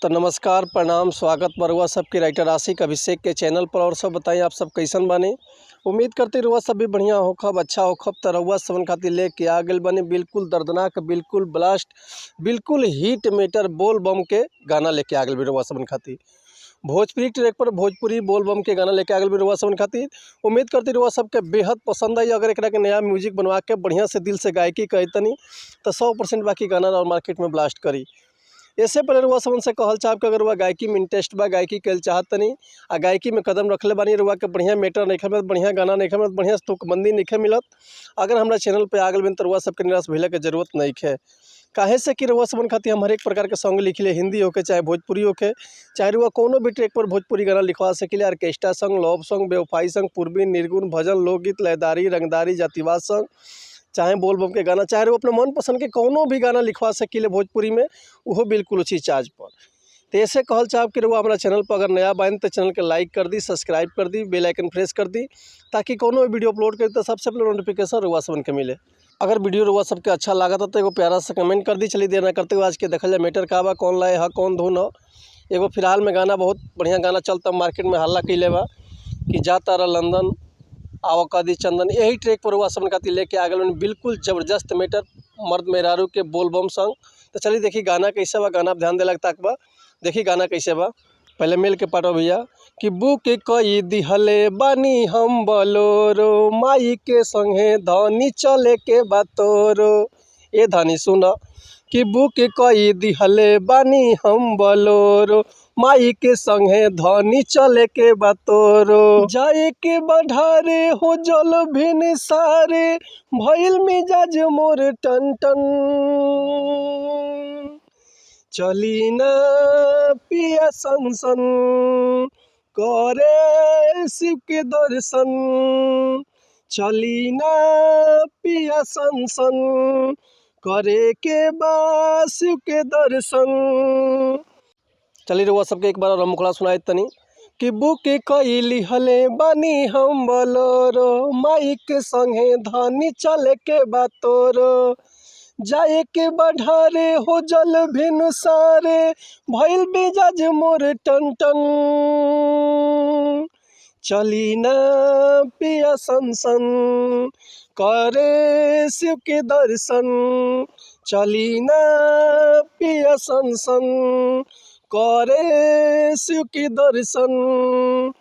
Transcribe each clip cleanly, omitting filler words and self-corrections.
तो नमस्कार प्रणाम स्वागत बरुआ सबके राइटर आशिक अभिषेक के चैनल पर। और सब बताएं आप सब कैसन बने। उम्मीद करते रुआ सब भी बढ़िया होखब अच्छा होखब। तो रउआ सबन खातिर लेके आ गए बने बिल्कुल दर्दनाक बिल्कुल ब्लास्ट बिल्कुल हिट मेटर बोल बम के गाना लेके आ गए रुआ सबन खातिर। भोजपुरी ट्रैक पर भोजपुरी बोल बम के गाना लेके आ गए रुआ सबन खातिर। उम्मीद करती रुआ सबके बेहद पसंद आई। अगर एक के नया म्यूजिक बनवा के बढ़िया से दिल से गायकी कहतनी तो 100% बाकी गाना और मार्केट में ब्लास्ट करी। इससे पहले रुआ सबन से कहल चाहब कि अगर रुआ गायकी में इंटरेस्ट बा गायकी कल चाहतनी आ गायकी में कदम रखले बानी रुआ के बढ़िया मेटर नहीं मिलत बढ़िया गाना नहीं मिलत बढ़िया तुकबंदी नहीं मिलत। अगर हमारा चैनल पे आ गए बिन तो रुआ सबके निराश भइले के जरूरत नहीं है। काहे से कि रुआ सबन खातिर हम हर एक प्रकार के सॉन्ग लिखिले हिंदी होके चाहे भोजपुरी होके चाहे रुआ कोनो भी ट्रैक पर भोजपुरी गाना लिखवा सकिले। ऑर्केस्ट्रा सॉन्ग लव सॉन्ग बेवफाई सॉन्ग पूर्वी निर्गुण भजन लोकगीत लयदारी रंगदारी जातिवाद सॉन्ग चाहे बोल बम के गाना चाहे वो अपने मन पसंद के कोनो भी गाना लिखवा सकिले भोजपुरी में वो बिल्कुल उसी चार्ज पर। तो ऐसे कहल चाहब कि रुआ हमारा चैनल पर अगर नया बाइन तो चैनल के लाइक कर दी सब्सक्राइब कर दी बेल आइकन प्रेस कर दी ताकि कोनो वीडियो अपलोड करी तो सबसे पहले नोटिफिकेशन रुआ सबन के मिले। अगर वीडियो रुआ सबके अच्छा लगा तो एगो प्यारा सा कमेंट कर दी। चलिए देर ना करते हुए आज के देखल जाए मैटर का बा कौन लाए है कौन धुन हो। एगो फिलहाल में गाना बहुत बढ़िया गाना चलता मार्केट में हल्ला कैले बा कि जा तारा लंदन आवा कदी चंदन। यही ट्रैक पर रुआ सबन खातिर लेके आ गए बिल्कुल ज़बरदस्त मैटर मर्द मेहरारू के बोल बम सॉन्ग। तो चलिए देखिए गाना कैसे बा गाना ध्यान दे लगता बा। देखिए गाना कैसे बा पहले मेल के पाटो भैया कि बुक कई दिहले बानी हम बलोरो माई के संगे धनी चले के बातोरो। ए धनी सुना कि बुक कई दिहले बानी हम बलोरो माई के संगे धनी चले के बातोरो। जाए के बढ़ारे हो जल भिन सारे भइल मिजाज मोर टन टन। चली ना पिया सन करे शिव के दर्शन। चली ना पिया सन करे के बाद शिव के दर्शन। चलिए रुआ सबके एक बार और मुखड़ा सुनाए तनी कि बुक कइली हले बानी हम बलोरो माई के संगे धनी चले के बातोरो। जाए के बढ़ारे हो जल भिन सारे भइल मिजाज मोर टन टन। चली ना पिया सन करे शिव के दर्शन। चली ना पिया सन करे शिव के दर्शन।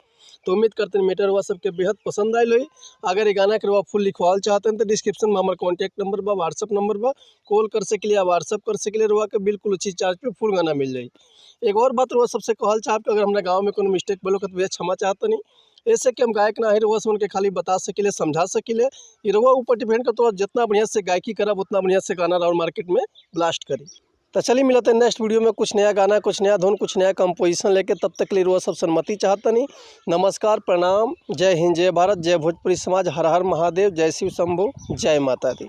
तो उम्मीद करते हैं मेटर हुआ सबके बेहद पसंद आए लोई। अगर ये गाना के रुआ फुल लिखवाल चाहते हैं तो डिस्क्रिप्शन में हमारा कॉन्टैक्ट नंबर बा व्हाट्सअप नंबर बा कॉल कर सके लिए व्हाट्सअप कर सके लिए रुआ के बिल्कुल उचित चार्ज पे फुल गाना मिल जाए। एक और बात रुआ सबसे कहल चाहब कि अगर हमारे गाँव में कोनो मिस्टेक बोलो तो भैया क्षमा चाहते नहीं। ऐसे कि हम गायक ना है रुआ से उनके खाली बता सके समझा सके ये रुआ ऊपर डिपेंड कर तो जितना बढ़िया से गायकी करब उतना बढ़िया से गाना और मार्केट में ब्लास्ट करी। तो चलिए मिलते हैं नेक्स्ट वीडियो में कुछ नया गाना कुछ नया धुन कुछ नया कंपोजिशन लेके। तब तक के लिए रुआ सब सन्मति चाहता नहीं। नमस्कार प्रणाम जय हिंद जय भारत जय भोजपुरी समाज हर हर महादेव जय शिव शंभू जय माता दी।